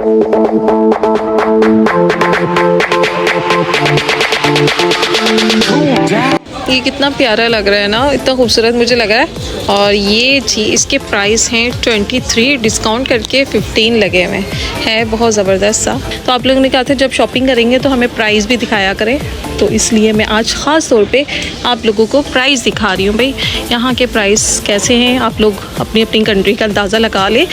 ये कितना प्यारा लग रहा है ना, इतना खूबसूरत मुझे लग रहा है। और ये जी इसके प्राइस हैं 23, डिस्काउंट करके 15 लगे हुए हैं, बहुत ज़बरदस्त सा। तो आप लोगों ने कहा था जब शॉपिंग करेंगे तो हमें प्राइस भी दिखाया करें, तो इसलिए मैं आज ख़ास तौर पे आप लोगों को प्राइस दिखा रही हूँ। भाई यहाँ के प्राइस कैसे हैं, आप लोग अपनी अपनी कंट्री का अंदाज़ा लगा लें।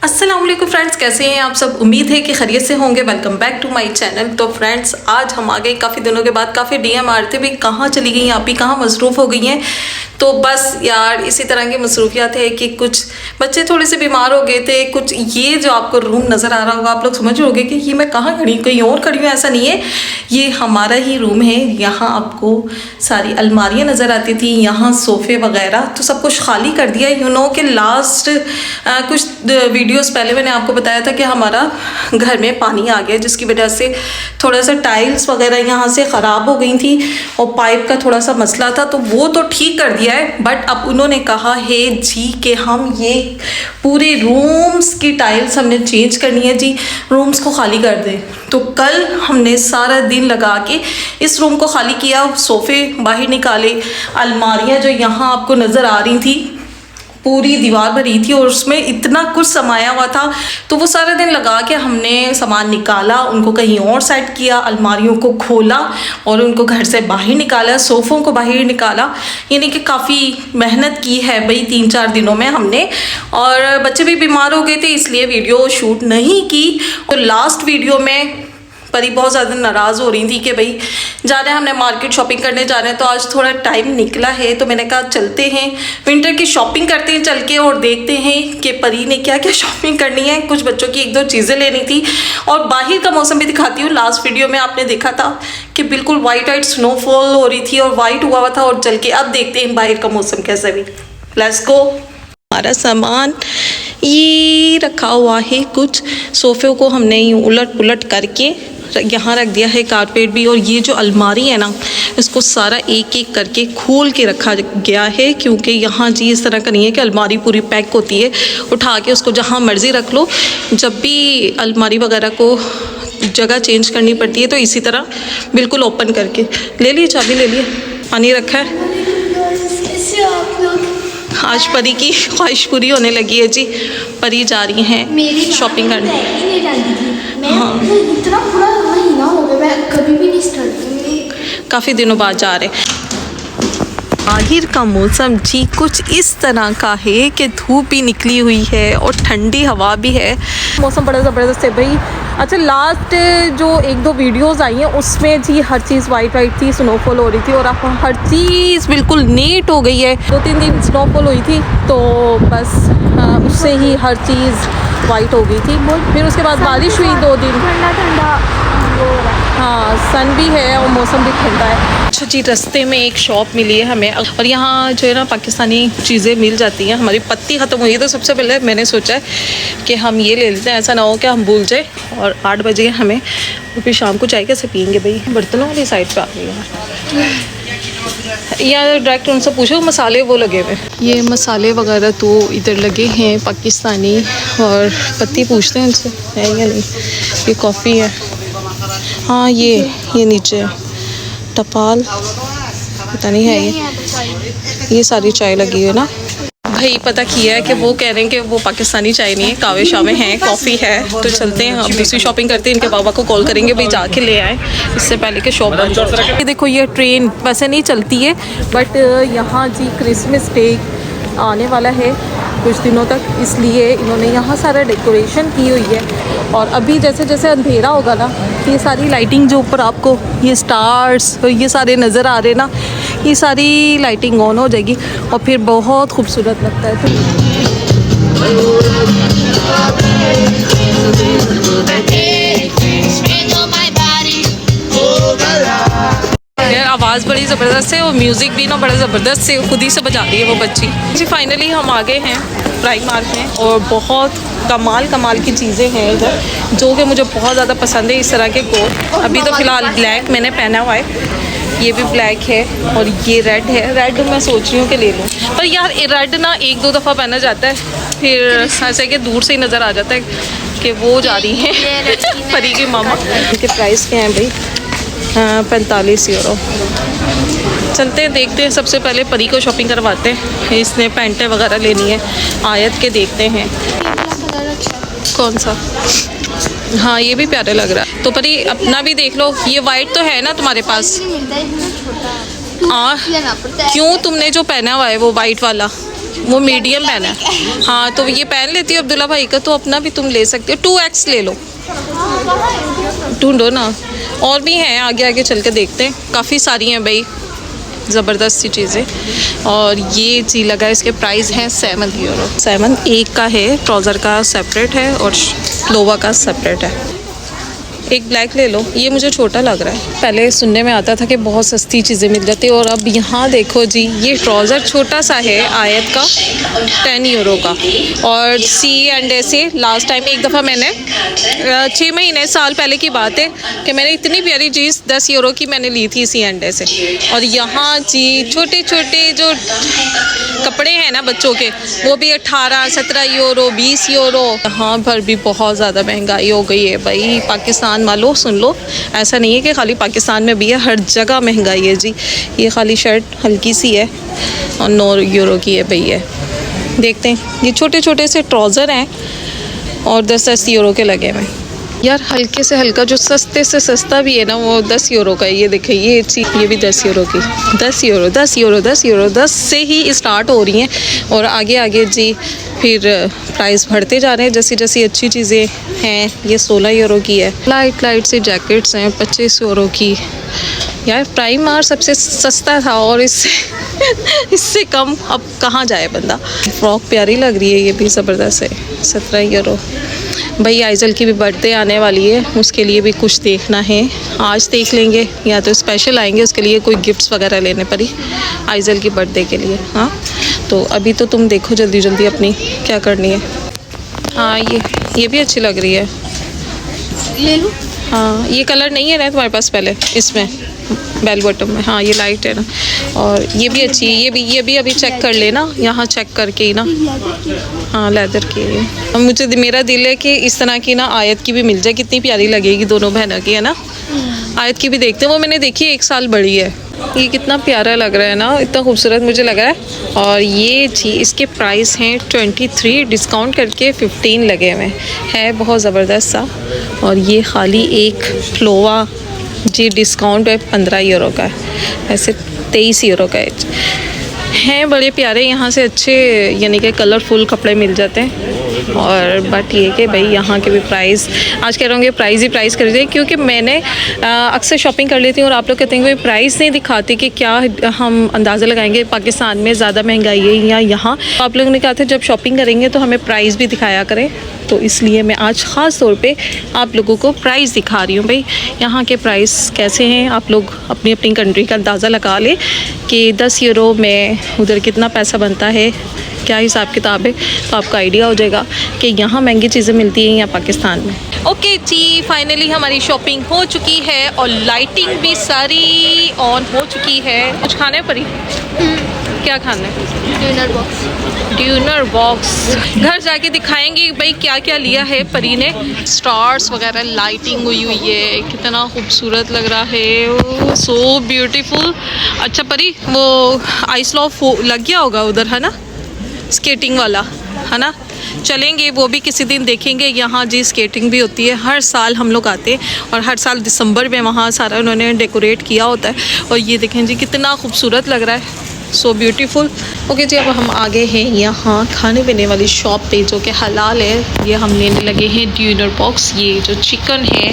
अस्सलाम वालेकुम फ्रेंड्स, कैसे हैं आप सब? उम्मीद है कि खैरियत से होंगे। Welcome back to my channel. तो फ्रेंड्स आज हम आ गए काफ़ी दिनों के बाद, काफ़ी डीएम आ रहे थे भाई कहाँ चली गई आप ही, कहाँ मसरूफ़ हो गई हैं। तो बस यार इसी तरह की मसरूफियात है कि कुछ बच्चे थोड़े से बीमार हो गए थे, कुछ ये जो आपको रूम नज़र आ रहा होगा आप लोग समझ रहे होंगे कि ये मैं कहाँ खड़ी हूँ, कहीं और खड़ी हूँ। ऐसा नहीं है, ये हमारा ही रूम है। यहाँ आपको सारी अलमारियाँ नज़र आती थी, यहाँ सोफ़े वगैरह, तो सब कुछ खाली कर दिया। यू नो कि लास्ट कुछ वीडियोस पहले मैंने आपको बताया था कि हमारा घर में पानी आ गया, जिसकी वजह से थोड़ा सा टाइल्स वगैरह यहाँ से ख़राब हो गई थी और पाइप का थोड़ा सा मसला था, तो वो तो ठीक कर दिया है। बट अब उन्होंने कहा है जी कि हम ये पूरे रूम्स की टाइल्स हमने चेंज करनी है जी, रूम्स को खाली कर दें। तो कल हमने सारा दिन लगा के इस रूम को खाली किया, सोफ़े बाहर निकाले, अलमारियाँ जो यहाँ आपको नज़र आ रही थी पूरी दीवार भरी थी और उसमें इतना कुछ समाया हुआ था, तो वो सारा दिन लगा के हमने सामान निकाला, उनको कहीं और सेट किया, अलमारियों को खोला और उनको घर से बाहर निकाला, सोफ़ों को बाहर निकाला। यानी कि काफ़ी मेहनत की है भाई 3-4 दिनों में हमने। और बच्चे भी बीमार हो गए थे इसलिए वीडियो शूट नहीं की। और लास्ट वीडियो में परी बहुत ज़्यादा नाराज़ हो रही थी कि भाई जा रहे हैं हमने मार्केट शॉपिंग करने जा रहे हैं, तो आज थोड़ा टाइम निकला है तो मैंने कहा चलते हैं विंटर की शॉपिंग करते हैं चल के, और देखते हैं कि परी ने क्या क्या शॉपिंग करनी है। कुछ बच्चों की 1-2 चीज़ें लेनी थी और बाहर का मौसम भी दिखाती हूँ। लास्ट वीडियो में आपने देखा था कि बिल्कुल वाइट स्नोफॉल हो रही थी और वाइट हुआ था, और चल के अब देखते हैं बाहर का मौसम कैसा भी। Let's go. हमारा सामान ये रखा हुआ है, कुछ सोफ़े को हमने यूँ उलट पुलट करके यहाँ रख दिया है, कारपेट भी। और ये जो अलमारी है ना, इसको सारा एक एक करके खोल के रखा गया है, क्योंकि यहाँ जी इस तरह का नहीं है कि अलमारी पूरी पैक होती है, उठा के उसको जहाँ मर्ज़ी रख लो। जब भी अलमारी वगैरह को जगह चेंज करनी पड़ती है तो इसी तरह बिल्कुल ओपन करके ले लिए। चाबी ले लिए, पानी रखा है। आज परी की ख्वाहिश पूरी होने लगी है जी, परी जा रही हैं शॉपिंग करने। हाँ, इतना पूरा महीना हो गया मैं कभी भी नहीं स्टार्ट की, काफ़ी दिनों बाद जा रहे। बाहर का मौसम जी कुछ इस तरह का है कि धूप भी निकली हुई है और ठंडी हवा भी है। मौसम बड़ा ज़बरदस्त है भाई। अच्छा, लास्ट जो 1-2 वीडियोस आई हैं उसमें जी हर चीज़ वाइट थी, स्नोफॉल हो रही थी, और अब हर चीज़ बिल्कुल नीट हो गई है। 2-3 दिन स्नोफॉल हुई थी तो बस उससे ही हर चीज़ वाइट हो गई थी। फिर उसके बाद बारिश हुई 2 दिन, ठंडा हाँ सन भी है और मौसम भी ठंडा है। अच्छा जी, रास्ते में एक शॉप मिली है हमें, और यहाँ जो है ना पाकिस्तानी चीज़ें मिल जाती हैं। हमारी पत्ती ख़त्म हुई है तो सबसे पहले मैंने सोचा है कि हम ये ले लेते हैं, ऐसा ना हो कि हम भूल जाए। और 8 बजे हमें, और फिर शाम को चाय कैसे पियेंगे भाई। बर्तनों वाली साइड पर आ गई है या डायरेक्ट उनसे पूछो मसाले वो लगे हुए। ये मसाले वगैरह तो इधर लगे हैं पाकिस्तानी, और पत्ती पूछते हैं उनसे है या नहीं। ये कॉफ़ी है, हाँ ये नीचे टपाल पता नहीं है। ये सारी चाय लगी है ना भाई। पता किया है कि वो कह रहे हैं कि वो पाकिस्तानी चाय नहीं है, कावे शावे हैं, कॉफ़ी है। तो चलते हैं अब दूसरी शॉपिंग करते हैं। इनके बाबा को कॉल करेंगे भाई जाके ले आए इससे पहले कि शॉप बंद हो जाए। ये देखो ये ट्रेन वैसे नहीं चलती है, बट यहाँ जी क्रिसमस डे आने वाला है कुछ दिनों तक, इसलिए इन्होंने यहाँ सारा डेकोरेशन की हुई है। और अभी जैसे जैसे अंधेरा होगा ना, ये सारी लाइटिंग जो ऊपर आपको ये स्टार्स और ये सारे नज़र आ रहे ना, ये सारी लाइटिंग ऑन हो जाएगी और फिर बहुत खूबसूरत लगता है। आवाज़ बड़ी ज़बरदस्त है और म्यूज़िक भी ना बड़ा ज़बरदस्त से खुद ही से बजा रही है वो बच्ची जी। फाइनली हम आ गए हैं प्राइम मार्ट में और बहुत कमाल की चीज़ें हैं इधर जो कि मुझे बहुत ज़्यादा पसंद है। इस तरह के कोट, अभी तो फ़िलहाल ब्लैक मैंने पहना हुआ है, ये भी ब्लैक है और ये रेड है। रेड मैं सोच रही हूँ कि ले लूँ, पर यार रेड ना एक दो दफ़ा पहना जाता है फिर ऐसे कि दूर से ही नज़र आ जाता है कि वो जा रही है परी की मामा। इनके प्राइस क्या हैं भाई? 45 यूरो। चलते हैं देखते हैं, सबसे पहले परी को शॉपिंग करवाते हैं, इसने पैंटें वगैरह लेनी है। आयत के देखते हैं कौन सा। हाँ ये भी प्यारा लग रहा है, तो परी अपना भी देख लो। ये वाइट तो है ना तुम्हारे पास? क्यों, तुमने जो पहना हुआ है वो वाइट वाला वो मीडियम पहना है। हाँ तो ये पहन लेती हो अब्दुल्ला भाई का, तो अपना भी तुम ले सकते हो। 2X ले लो, ढूंढो ना, और भी हैं आगे आगे चल के देखते हैं। काफ़ी सारी हैं भाई, ज़बरदस्त सी चीज़ें। और ये जी लगा, इसके प्राइस हैं 7 यूरो। 7 एक का है, ट्राउज़र का सेपरेट है और लोवा का सेपरेट है। एक ब्लैक ले लो, ये मुझे छोटा लग रहा है। पहले सुनने में आता था कि बहुत सस्ती चीज़ें मिल जाती है और अब यहाँ देखो जी, ये ट्राउज़र छोटा सा है आयत का 10 यूरो का। और C&A से लास्ट टाइम एक दफ़ा मैंने 6 महीने साल पहले की बात है कि मैंने इतनी प्यारी जीन्स 10 यूरो की मैंने ली थी C&A से। और यहाँ जी छोटे छोटे जो कपड़े हैं ना बच्चों के, वो भी 18-17 यूरो, 20 यूरो। यहाँ पर भी बहुत ज़्यादा महंगाई हो गई है भाई। पाकिस्तान वालों सुन लो, ऐसा नहीं है कि खाली पाकिस्तान में भी है, हर जगह महंगाई है जी। ये खाली शर्ट हल्की सी है और 9 यूरो की है भाई। है देखते हैं, ये छोटे छोटे से ट्राउज़र हैं और 10-10 यूरो के लगे हुए। यार हल्के से हल्का जो सस्ते से सस्ता भी है ना वो 10 यूरो का है। ये देखिए ये चीज़, ये भी 10 यूरो की। 10 यूरो 10 यूरो 10 यूरो 10 से ही स्टार्ट हो रही हैं और आगे आगे जी फिर प्राइस बढ़ते जा रहे हैं जैसी जैसी अच्छी चीज़ें हैं। ये 16 यूरो की है। लाइट सी जैकेट्स हैं 25 यूरो की। यार प्राइम मार्ट सबसे सस्ता था और इससे कम अब कहाँ जाए बंदा। फ्रॉक प्यारी लग रही है, ये भी ज़बरदस्त है 17 यूरो। भाई आइजल की भी बर्थडे आने वाली है, उसके लिए भी कुछ देखना है। आज देख लेंगे या तो स्पेशल आएंगे उसके लिए कोई गिफ्ट्स वगैरह लेने पड़ी आइजल की बर्थडे के लिए। हाँ तो अभी तो तुम देखो जल्दी जल्दी अपनी क्या करनी है। हाँ ये भी अच्छी लग रही है, ले लूँ? हाँ ये कलर नहीं है ना तुम्हारे पास पहले इसमें बेल बॉटम में? हाँ ये लाइट है ना, और ये भी अच्छी है। ये भी अभी चेक कर लेना, यहाँ चेक करके ही ना। हाँ लेदर की है। मुझे मेरा दिल है कि इस तरह की ना आयत की भी मिल जाए, कितनी प्यारी लगेगी दोनों बहनों की, है ना। आयत की भी देखते हैं, वो मैंने देखी 1 साल बड़ी है। ये कितना प्यारा लग रहा है ना, इतना खूबसूरत मुझे लग रहा है। और ये जी इसके प्राइस हैं 23, डिस्काउंट करके 15 लगे हुए हैं, बहुत ज़बरदस्त सा। और ये खाली एक लोवा जी डिस्काउंट है 15 यूरो का है, ऐसे 23 यूरो का हैं। बड़े प्यारे यहाँ से अच्छे यानी कि कलरफुल कपड़े मिल जाते हैं। और बट ये कि भाई यहाँ के भी प्राइस, आज कह रहा हूँ प्राइस ही प्राइस कर दीजिए, क्योंकि मैंने अक्सर शॉपिंग कर लेती हूँ और आप लोग कहते हैं कि प्राइस नहीं दिखाते कि क्या हम अंदाज़ा लगाएंगे पाकिस्तान में ज़्यादा महंगाई है या यहाँ। तो आप लोगों ने कहा था जब शॉपिंग करेंगे तो हमें प्राइस भी दिखाया करें, तो इसलिए मैं आज ख़ास तौर पे आप लोगों को प्राइस दिखा रही हूँ। भाई यहाँ के प्राइस कैसे हैं, आप लोग अपनी अपनी कंट्री का अंदाज़ा लगा लें कि 10 यूरो में उधर कितना पैसा बनता है, क्या हिसाब किताब है, तो आपको आइडिया हो जाएगा कि यहाँ महंगी चीज़ें मिलती हैं या पाकिस्तान में। ओके जी, फाइनली हमारी शॉपिंग हो चुकी है और लाइटिंग भी सारी ऑन हो चुकी है। कुछ खाने पड़ी? क्या खाना है? डिनर बॉक्स घर जाके दिखाएंगे भाई क्या क्या लिया है परी ने। स्टार्स वगैरह लाइटिंग हुई है, कितना खूबसूरत लग रहा है, सो ब्यूटीफुल। अच्छा परी वो आइस लॉफ लग गया होगा उधर, है ना, स्केटिंग वाला, है ना। चलेंगे वो भी किसी दिन देखेंगे। यहाँ जी स्केटिंग भी होती है, हर साल हम लोग आते हैं और हर साल दिसंबर में वहाँ सारा उन्होंने डेकोरेट किया होता है। और ये देखें जी कितना खूबसूरत लग रहा है, सो ब्यूटीफुल। ओके जी, अब हम आगे हैं यहाँ खाने पीने वाली शॉप पे जो कि हलाल है। ये हम लेने लगे हैं डिनर बॉक्स। ये जो चिकन है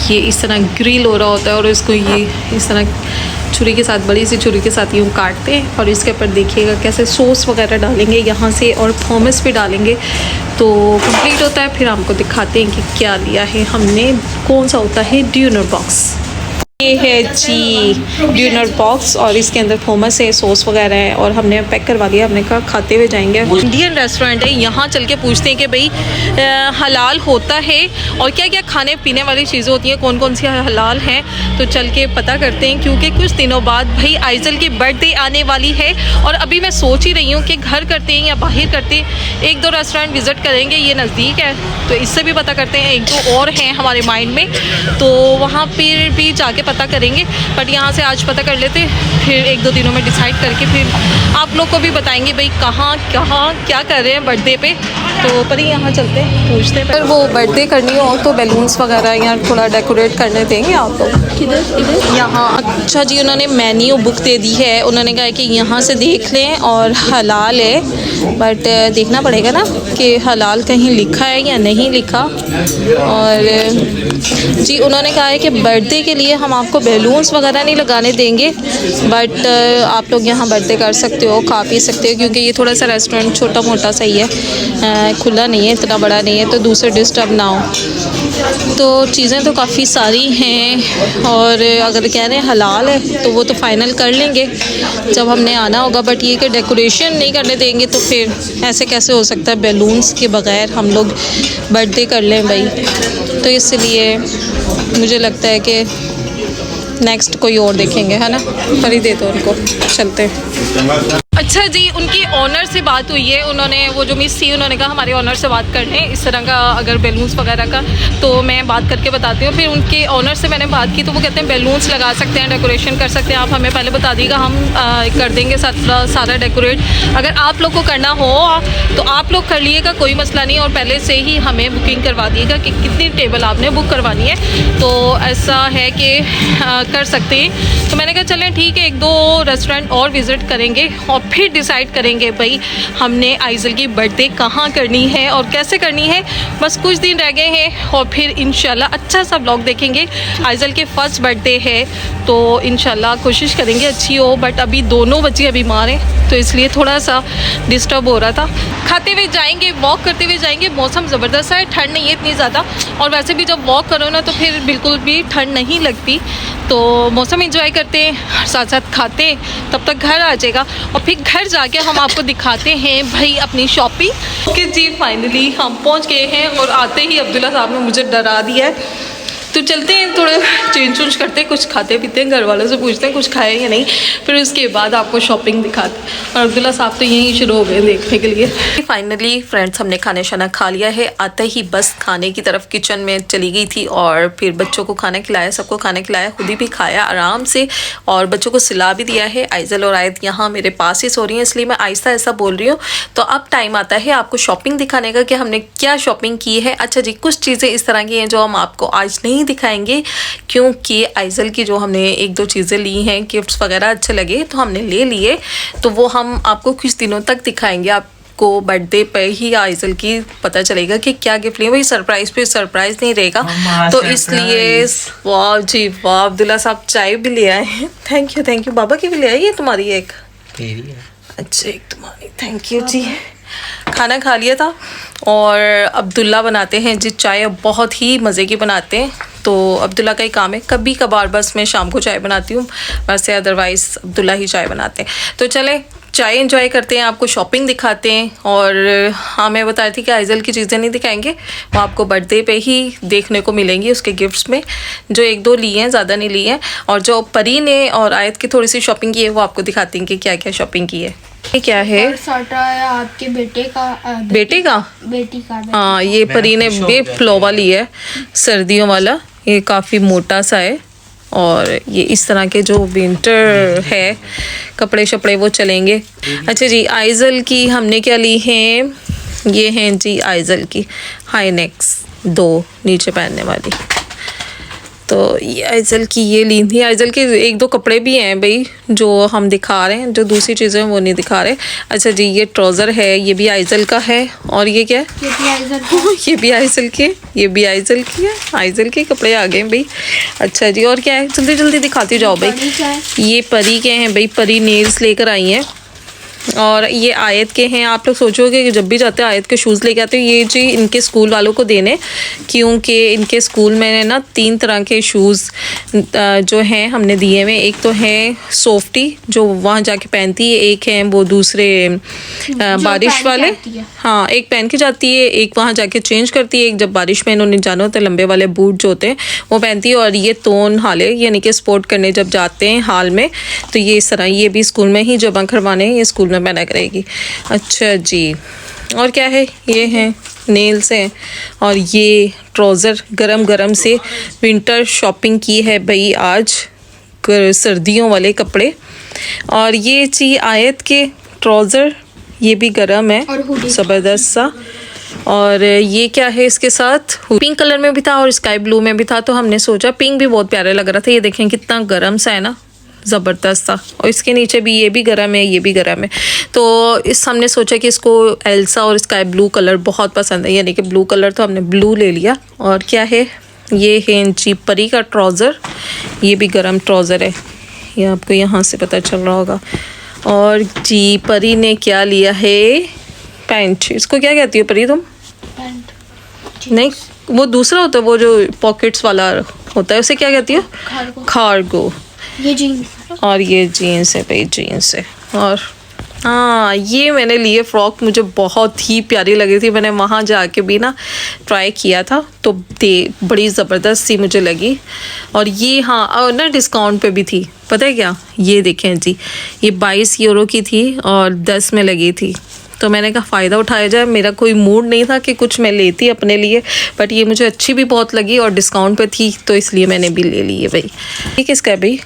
ये इस तरह ग्रिल हो रहा होता है और इसको ये इस तरह छुरी के साथ, बड़ी सी छुरी के साथ यूँ काटते हैं और इसके ऊपर देखिएगा कैसे सॉस वगैरह डालेंगे यहाँ से और थॉमस भी डालेंगे तो कंप्लीट होता है। फिर हमको दिखाते हैं कि क्या लिया है हमने, कौन सा होता है डिनर बॉक्स। ये है जी डिनर बॉक्स और इसके अंदर थोमस है, सॉस वगैरह है और हमने पैक करवा दिया। हमने कहा खाते हुए जाएंगे। इंडियन रेस्टोरेंट है, यहाँ चल के पूछते हैं कि भाई हलाल होता है और क्या क्या खाने पीने वाली चीज़ें होती हैं, कौन कौन सी हलाल हैं। तो चल के पता करते हैं क्योंकि कुछ दिनों बाद भाई आइजल की बर्थडे आने वाली है और अभी मैं सोच ही रही हूँ कि घर करते हैं या बाहर करते हैं। एक दो रेस्टोरेंट विज़िट करेंगे, ये नज़दीक है तो इससे भी पता करते हैं। एक दो और हैं हमारे माइंड में तो वहाँ पर भी जाके पता करेंगे, बट यहाँ से आज पता कर लेते, फिर एक दो दिनों में डिसाइड करके फिर आप लोग को भी बताएंगे भाई कहाँ क्या कर रहे हैं बर्थडे पे। तो पर यहाँ चलते हैं, पूछते हैं। अगर वो बर्थडे करनी हो तो बैलून्स वगैरह यहाँ थोड़ा डेकोरेट करने देंगे आप लोग। किधर यहाँ? अच्छा जी, उन्होंने मेन्यू बुक दे दी है। उन्होंने कहा कि यहाँ से देख लें और हलाल है, बट देखना पड़ेगा ना कि हलाल कहीं लिखा है या नहीं लिखा। और जी उन्होंने कहा है कि बर्थडे के लिए हम आपको बैलून्स वगैरह नहीं लगाने देंगे, बट आप लोग यहाँ बर्थडे कर सकते हो, खा पी सकते हो, क्योंकि ये थोड़ा सा रेस्टोरेंट छोटा मोटा सा ही है, खुला नहीं है, इतना बड़ा नहीं है, तो दूसरे डिस्टर्ब ना हो। तो चीज़ें तो काफ़ी सारी हैं और अगर कह रहे हैं हलाल है तो वो तो फ़ाइनल कर लेंगे जब हमने आना होगा। बट ये कि डेकोरेशन नहीं करने देंगे तो फिर ऐसे कैसे हो सकता है बैलून्स के बग़ैर हम लोग बर्थडे कर लें भाई। तो इसलिए मुझे लगता है कि नेक्स्ट कोई और देखेंगे, है ना। पर ही दे दो उनको, चलते हैं। अच्छा जी, उनकी ऑनर से बात हुई है। उन्होंने वो जो मिस थी उन्होंने कहा हमारे ऑनर से बात कर लें इस तरह का अगर बैलून्स वगैरह का, तो मैं बात करके बताती हूँ। फिर उनके ऑनर से मैंने बात की तो वो कहते हैं बैलून्स लगा सकते हैं, डेकोरेशन कर सकते हैं, आप हमें पहले बता दीजिएगा, हम कर देंगे सारा डेकोरेट। अगर आप लोग को करना हो तो आप लोग कर लीजिएगा, कोई मसला नहीं। और पहले से ही हमें बुकिंग करवा दिएगा कि कितनी टेबल आपने बुक करवानी है, तो ऐसा है कि कर सकते हैं। तो मैंने कहा चलें ठीक है, एक दो रेस्टोरेंट और विज़िट करेंगे और फिर डिसाइड करेंगे भाई हमने आइजल की बर्थडे कहाँ करनी है और कैसे करनी है। बस कुछ दिन रह गए हैं और फिर इंशाल्लाह अच्छा सा ब्लॉग देखेंगे। आइजल के फर्स्ट बर्थडे है तो इंशाल्लाह कोशिश करेंगे अच्छी हो, बट अभी दोनों बच्चियाँ बीमार हैं तो इसलिए थोड़ा सा डिस्टर्ब हो रहा था। खाते हुए जाएंगे, वॉक करते हुए जाएंगे। मौसम ज़बरदस्त है, ठंड नहीं है इतनी ज़्यादा, और वैसे भी जब वॉक करो ना तो फिर बिल्कुल भी ठंड नहीं लगती। तो मौसम एंजॉय करते हैं, साथ साथ खाते हैं, तब तक घर आ जाएगा और फिर घर जाके हम आपको दिखाते हैं भाई अपनी शॉपिंग। कि जी फाइनली हम पहुंच गए हैं और आते ही अब्दुल्ला साहब ने मुझे डरा दिया है। तो चलते हैं, थोड़ा चेंज करते हैं, कुछ खाते पीते हैं, घर वालों से पूछते हैं कुछ खाए या नहीं, फिर उसके बाद आपको शॉपिंग दिखाते हैं। और अब्दुल्ला साहब तो यहीं शुरू हो गए देखने के लिए। फाइनली फ्रेंड्स हमने खाना शाना खा लिया है। आते ही बस खाने की तरफ किचन में चली गई थी और फिर बच्चों को खाना खिलाया, सबको खाना खिलाया, खुद ही भी खाया आराम से और बच्चों को सिला भी दिया है। आइजल और आयत यहाँ मेरे पास ही सो रही हैं, इसलिए मैं आहिस्ता ऐसा बोल रही हूँ। तो अब टाइम आता है आपको शॉपिंग दिखाने का कि हमने क्या शॉपिंग की है। अच्छा जी, कुछ चीज़ें इस तरह की हैं जो हम आपको आज नहीं दिखाएंगे क्योंकि आइजल की जो हमने एक दो चीज़ें ली हैं, गिफ्ट्स वगैरह अच्छे लगे तो हमने ले लिए, तो वो हम आपको कुछ दिनों तक दिखाएंगे। आपको बर्थडे पे ही आइजल की पता चलेगा कि क्या गिफ्ट लिए, वही सरप्राइज पे सरप्राइज नहीं रहेगा। तो इसलिए वाह जी वाह, अब्दुल्ला साहब चाय भी ले आए हैं। थैंक यू बाबा की भी ले आई है, तुम्हारी एक अच्छा एक तुम्हारी, थैंक यू जी। खाना खा लिया था और अब्दुल्ला बनाते हैं जी चाय, बहुत ही मज़े की बनाते हैं। तो अब्दुल्ला का ही काम है, कभी कभार बस मैं शाम को चाय बनाती हूँ, वैसे अदरवाइज़ अब्दुल्ला ही चाय बनाते हैं। तो चले चाय एंजॉय करते हैं, आपको शॉपिंग दिखाते हैं। और हाँ, मैं बता रही थी कि आइजल की चीज़ें नहीं दिखाएंगे, वो आपको बर्थडे पे ही देखने को मिलेंगी उसके गिफ्ट्स में, जो एक दो लिए हैं, ज़्यादा नहीं लिए हैं। और जो परी ने और आयत की थोड़ी सी शॉपिंग की है वो आपको दिखाती हैं कि क्या क्या शॉपिंग की है। ये क्या है? आपके बेटे का बेटी का हाँ, ये परी ने बेब फ्लोवा ली है, सर्दियों वाला, ये काफ़ी मोटा सा है। और ये इस तरह के जो विंटर है कपड़े शपड़े वो चलेंगे। अच्छा जी, आइजल की हमने क्या ली हैं, ये हैं जी आइजल की हाई नेक्स, दो नीचे पहनने वाली। तो ये आइजल की ये ली थी। आइजल के एक दो कपड़े भी हैं भाई जो हम दिखा रहे हैं, जो दूसरी चीज़ें हैं वो नहीं दिखा रहे। अच्छा जी, ये ट्राउज़र है, ये भी आइजल का है। और ये क्या है? ये भी आइजल के, ये भी आइजल की है। आइजल के कपड़े आ गए भाई। अच्छा जी, और क्या है, जल्दी जल्दी दिखाती जाओ भाई। ये परी के हैं भाई, परी नेल्स लेकर आई हैं और ये आयत के हैं। आप लोग सोचोगे कि जब भी जाते हैं आयत के शूज़ लेके आते हो, ये जी इनके स्कूल वालों को देने, क्योंकि इनके स्कूल में ना 3 तरह के शूज़ जो हैं हमने दिए हुए। एक तो है सोफ्टी जो वहाँ जाके पहनती है, एक है वो दूसरे बारिश वाले, हाँ एक पहन के जाती है, एक वहाँ जाके चेंज करती है, एक जब बारिश में इन्होंने जाना होता है लंबे वाले बूट जो होते हैं वो पहनती है। और ये तोन हाले यानी कि स्पोर्ट करने जब जाते हैं हाल में, तो ये इस तरह ये भी स्कूल में ही जमा करवाने हैं, ये स्कूल में पहना करेगी। अच्छा जी, और क्या है, ये हैं नेल्स हैं, और ये ट्राउज़र गरम गरम से विंटर शॉपिंग की है भाई आज, सर्दियों वाले कपड़े। और ये जी आयत के ट्राउज़र, ये भी गरम है ज़बरदस्त सा। और ये क्या है इसके साथ, पिंक कलर में भी था और स्काई ब्लू में भी था, तो हमने सोचा पिंक भी बहुत प्यारा लग रहा था। ये देखें कितना गरम सा है ना, ज़बरदस्त था। और इसके नीचे भी ये भी गरम है, ये भी गरम है। तो इस हमने सोचा कि इसको एल्सा और स्काई ब्लू कलर बहुत पसंद है, यानी कि ब्लू कलर, तो हमने ब्लू ले लिया। और क्या है, ये है जी परी का ट्राउज़र, ये भी गरम ट्राउज़र है, ये आपको यहाँ से पता चल रहा होगा। और जी परी ने क्या लिया है, पैंट। इसको क्या कहती हो परी तुम? पैंट नहीं, वो दूसरा होता है, वो जो पॉकेट्स वाला होता है, उसे क्या कहती हो? कार्गो। ये जीन्स, और ये जीन्स है भाई, जीन्स है। और हाँ, ये मैंने लिए फ्रॉक, मुझे बहुत ही प्यारी लगी थी, मैंने वहाँ जाके भी ना ट्राई किया था, तो बड़ी ज़बरदस्त सी मुझे लगी। और ये हाँ, और ना डिस्काउंट पे भी थी, पता है क्या, ये देखें जी, ये 22 यूरो की थी और 10 में लगी थी। तो मैंने कहा फ़ायदा उठाया जाए, मेरा कोई मूड नहीं था कि कुछ मैं लेती अपने लिए, बट ये मुझे अच्छी भी बहुत लगी और डिस्काउंट पे थी, तो इसलिए मैंने भी ले ली है भाई। ये किसका है भाई?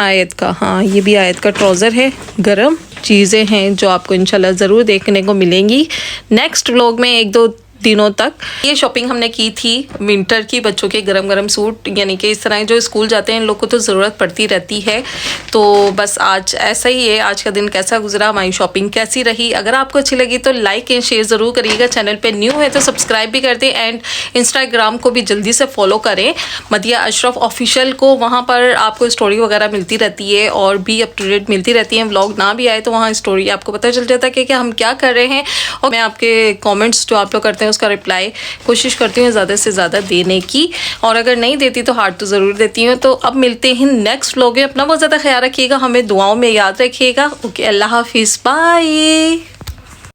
आयत का। हाँ, ये भी आयत का ट्राउज़र है, गरम चीज़ें हैं जो आपको इंशाल्लाह ज़रूर देखने को मिलेंगी नेक्स्ट व्लॉग में 1-2 दिनों तक। ये शॉपिंग हमने की थी विंटर की, बच्चों के गरम गरम सूट, यानी कि इस तरह जो स्कूल जाते हैं इन लोग को तो ज़रूरत पड़ती रहती है। तो बस आज ऐसा ही है, आज का दिन कैसा गुजरा, हमारी शॉपिंग कैसी रही। अगर आपको अच्छी लगी तो लाइक एंड शेयर ज़रूर करिएगा, चैनल पे न्यू है तो सब्सक्राइब भी कर दें, एंड इंस्टाग्राम को भी जल्दी से फॉलो करें, मदिया अशरफ ऑफिशियल को। वहाँ पर आपको स्टोरी वगैरह मिलती रहती है और भी अप टू डेट मिलती रहती है। व्लॉग ना भी आए तो वहाँ स्टोरी आपको पता चल जाता है कि हम क्या कर रहे हैं, और मैं आपके कॉमेंट्स जो आप लोग करते हैं उसका रिप्लाई कोशिश करती हूँ ज़्यादा से ज़्यादा देने की, और अगर नहीं देती तो हार्ट तो ज़रूर देती हूँ। तो अब मिलते हैं नेक्स्ट व्लॉग में, अपना बहुत ज़्यादा ख्याल रखिएगा, हमें दुआओं में याद रखिएगा। ओके, अल्लाह हाफिज़, बाय।